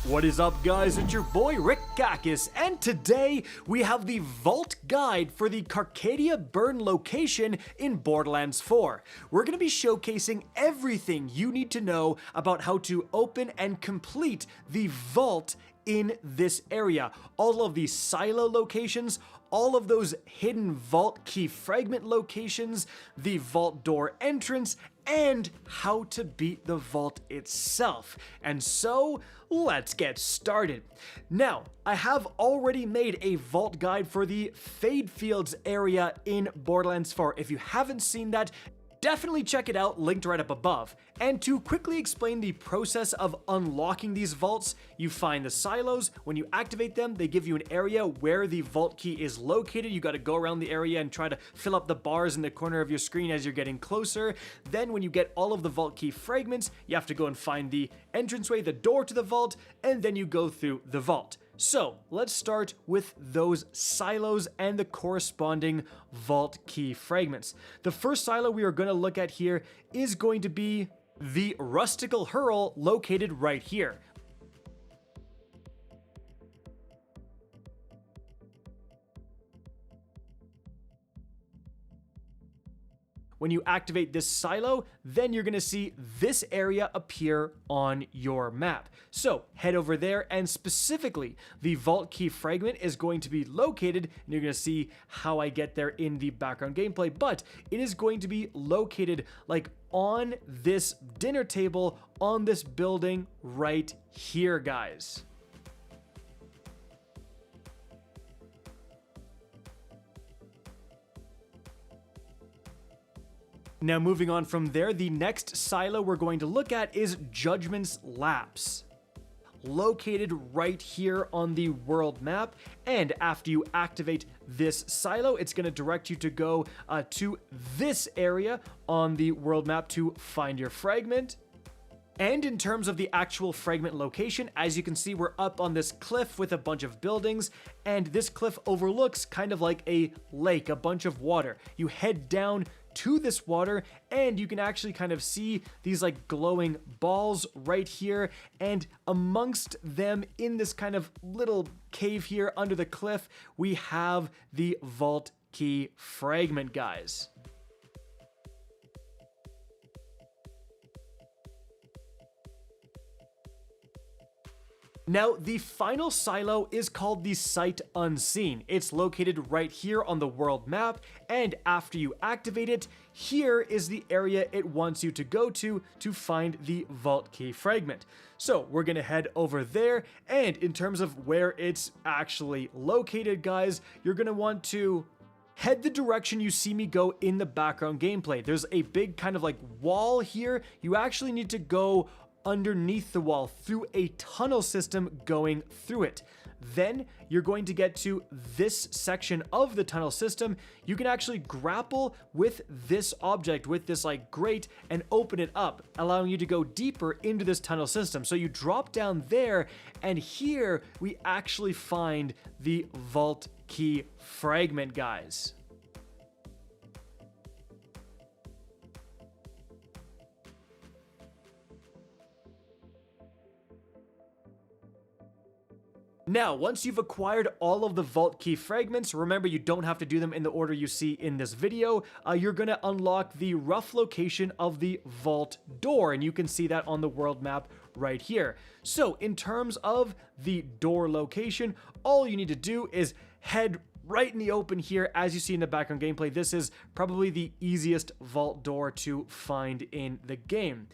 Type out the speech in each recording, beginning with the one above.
What is up, guys? It's your boy Rick Gakis, and today we have the Vault Guide for the Carcadia Burn Location in Borderlands 4. We're going to be showcasing everything you need to know about how to open and complete the vault in this area. All of these silo locations, all of those hidden Vault Key Fragment locations, the vault door entrance, and how to beat the vault itself. And so, let's get started. Now, I have already made a vault guide for the Fadefields area in Borderlands 4. If you haven't seen that, definitely check it out, linked right up above. And to quickly explain the process of unlocking these vaults, you find the silos. When you activate them, they give you an area where the vault key is located. You got to go around the area and try to fill up the bars in the corner of your screen as you're getting closer. Then when you get all of the vault key fragments, you have to go and find the entranceway, the door to the vault, and then you go through the vault. So, let's start with those silos and the corresponding vault key fragments. The first silo we are going to look at here is going to be the Rusticle hurl located right here. When you activate this silo, then you're going to see this area appear on your map. So head over there, and specifically the vault key fragment is going to be located, and you're going to see how I get there in the background gameplay, but it is going to be located like on this dinner table on this building right here, guys. Now moving on from there, the next silo we're going to look at is Judgment's Lapse, located right here on the world map. And after you activate this silo, it's going to direct you to go to this area on the world map to find your fragment. And in terms of the actual fragment location, as you can see, we're up on this cliff with a bunch of buildings, and this cliff overlooks kind of like a lake, a bunch of water. You head down to this water, and you can actually kind of see these like glowing balls right here, and amongst them in this kind of little cave here under the cliff, we have the vault key fragment, guys. Now, the final silo is called the Sight Unseen. It's located right here on the world map, and after you activate it, here is the area it wants you to go to find the vault key fragment. So we're gonna head over there, and in terms of where it's actually located, guys, you're gonna want to head the direction you see me go in the background gameplay. There's a big kind of like wall here. You actually need to go underneath the wall through a tunnel system going through it. Then you're going to get to this section of the tunnel system. You can actually grapple with this object, with this like grate, and open it up, allowing you to go deeper into this tunnel system. So you drop down there, and here we actually find the vault key fragment, guys. Now, once you've acquired all of the vault key fragments, remember you don't have to do them in the order you see in this video, you're going to unlock the rough location of the vault door, and you can see that on the world map right here. So in terms of the door location, all you need to do is head right in the open here. As you see in the background gameplay, this is probably the easiest vault door to find in the game.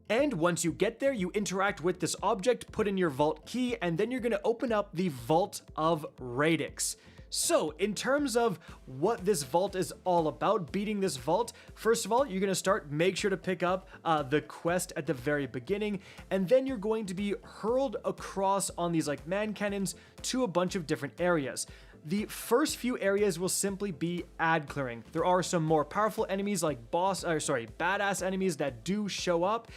And once you get there, you interact with this object, put in your vault key, and then you're going to open up the Vault of Radix. So, in terms of what this vault is all about, beating this vault, first of all, you're going to make sure to pick up the quest at the very beginning, and then you're going to be hurled across on these like man cannons to a bunch of different areas. The first few areas will simply be ad clearing. There are some more powerful enemies like badass enemies that do show up,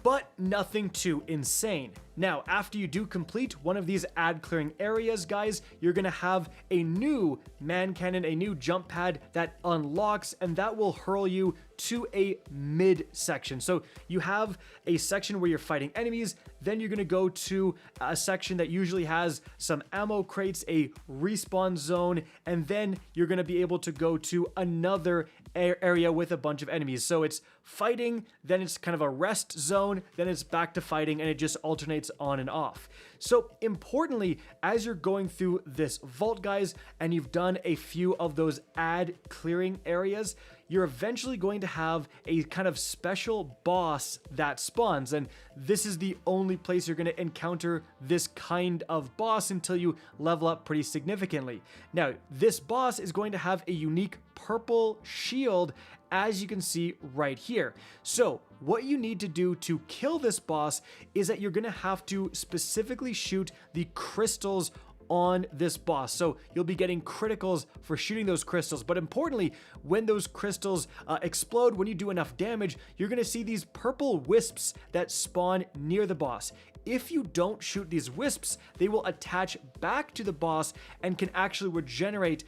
but nothing too insane. Now, after you do complete one of these ad clearing areas, guys, you're gonna have a new man cannon, a new jump pad that unlocks, and that will hurl you to a mid section. So you have a section where you're fighting enemies, then you're gonna go to a section that usually has some ammo crates, a respawn zone, and then you're gonna be able to go to another area with a bunch of enemies. So it's fighting, then it's kind of a rest zone, then it's back to fighting, and it just alternates on and off. So importantly, as you're going through this vault, guys, and you've done a few of those ad clearing areas, you're eventually going to have a kind of special boss that spawns, and this is the only place you're going to encounter this kind of boss until you level up pretty significantly. Now, this boss is going to have a unique purple shield, as you can see right here. So what you need to do to kill this boss is that you're going to have to specifically shoot the crystals on this boss. So you'll be getting criticals for shooting those crystals, but importantly, when those crystals explode, when you do enough damage, you're gonna see these purple wisps that spawn near the boss. If you don't shoot these wisps, they will attach back to the boss and can actually regenerate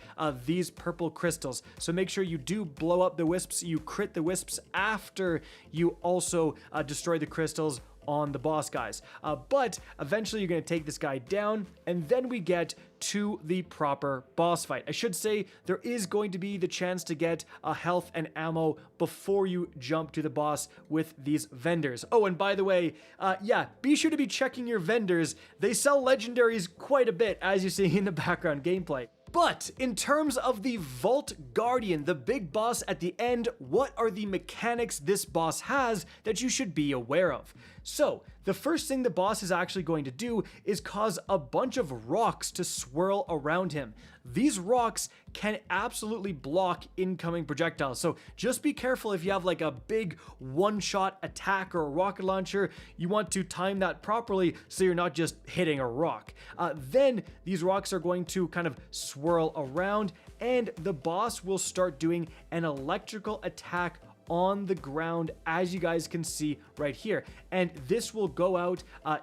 these purple crystals. So make sure you do blow up the wisps, you crit the wisps after you also destroy the crystals on the boss, guys. But eventually you're going to take this guy down, and then we get to the proper boss fight. I should say there is going to be the chance to get health and ammo before you jump to the boss with these vendors. Oh, and by the way, yeah, be sure to be checking your vendors. They sell legendaries quite a bit, as you see in the background gameplay. But in terms of the Vault Guardian, the big boss at the end, what are the mechanics this boss has that you should be aware of? So, the first thing the boss is actually going to do is cause a bunch of rocks to swirl around him. These rocks can absolutely block incoming projectiles, so just be careful if you have like a big one-shot attack or a rocket launcher. You want to time that properly so you're not just hitting a rock. Then these rocks are going to kind of swirl around, and the boss will start doing an electrical attack on the ground, as you guys can see right here, and this will go out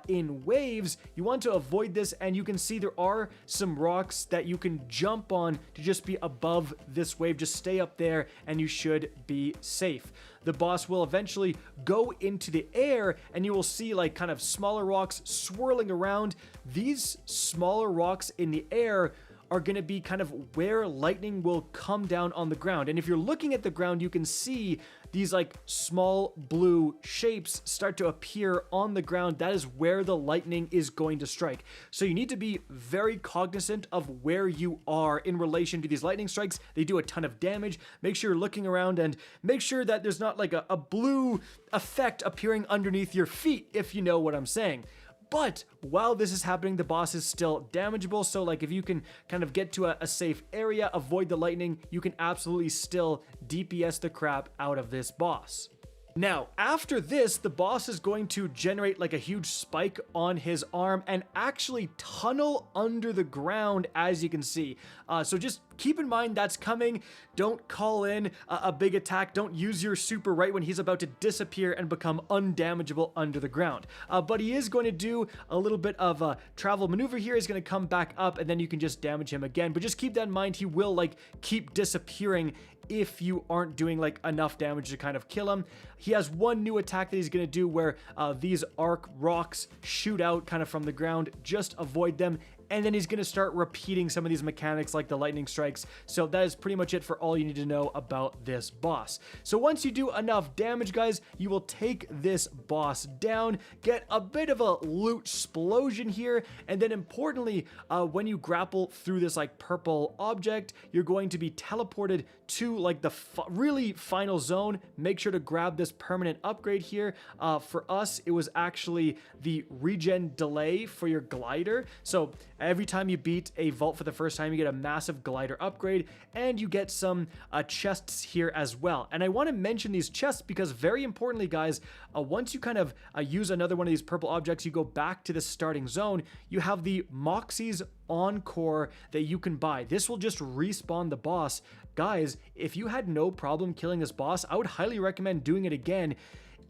in waves. You want to avoid this, and you can see there are some rocks that you can jump on to just be above this wave. Just stay up there and you should be safe. The boss will eventually go into the air, and you will see like kind of smaller rocks swirling around. These smaller rocks in the air are going to be kind of where lightning will come down on the ground. And if you're looking at the ground, you can see these like small blue shapes start to appear on the ground. That is where the lightning is going to strike. So you need to be very cognizant of where you are in relation to these lightning strikes. They do a ton of damage. Make sure you're looking around and make sure that there's not like a blue effect appearing underneath your feet, if you know what I'm saying. But while this is happening, the boss is still damageable. So like if you can kind of get to a safe area, avoid the lightning, you can absolutely still DPS the crap out of this boss. Now, after this, the boss is going to generate like a huge spike on his arm and actually tunnel under the ground, as you can see. So just keep in mind that's coming. Don't call in a big attack. Don't use your super right when he's about to disappear and become undamageable under the ground. But he is going to do a little bit of a travel maneuver here. He's going to come back up, and then you can just damage him again. But just keep that in mind. He will like keep disappearing if you aren't doing like enough damage to kind of kill him. He has one new attack that he's going to do where these arc rocks shoot out kind of from the ground. Just avoid them. And then he's going to start repeating some of these mechanics like the lightning strikes. So that is pretty much it for all you need to know about this boss. So once you do enough damage, guys, you will take this boss down, get a bit of a loot explosion here, and then importantly, when you grapple through this like purple object, you're going to be teleported to like the really final zone. Make sure to grab this permanent upgrade here. For us, it was actually the regen delay for your glider. So every time you beat a vault for the first time, you get a massive glider upgrade, and you get some chests here as well. And I want to mention these chests because very importantly, guys, once you kind of use another one of these purple objects, you go back to the starting zone, you have the Moxie's Encore that you can buy. This will just respawn the boss. Guys, if you had no problem killing this boss, I would highly recommend doing it again.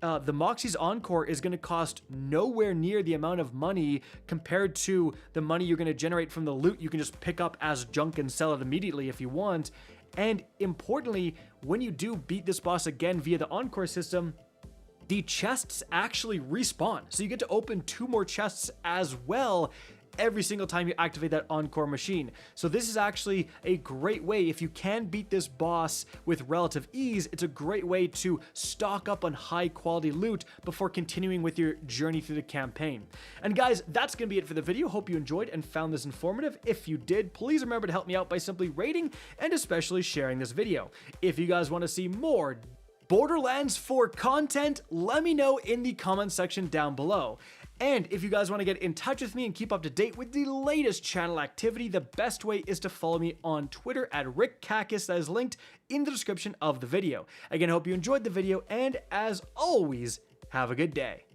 the Moxie's Encore is going to cost nowhere near the amount of money compared to the money you're going to generate from the loot you can just pick up as junk and sell it immediately if you want. And importantly, when you do beat this boss again via the Encore system, the chests actually respawn. So you get to open 2 more chests as well every single time you activate that Encore machine. So this is actually a great way, if you can beat this boss with relative ease, it's a great way to stock up on high quality loot before continuing with your journey through the campaign. And guys, that's gonna be it for the video. Hope you enjoyed and found this informative. If you did, please remember to help me out by simply rating and especially sharing this video. If you guys want to see more Borderlands 4 content, let me know in the comment section down below. And if you guys want to get in touch with me and keep up to date with the latest channel activity, the best way is to follow me on Twitter at RickCacus, that is linked in the description of the video. Again, I hope you enjoyed the video, and as always, have a good day.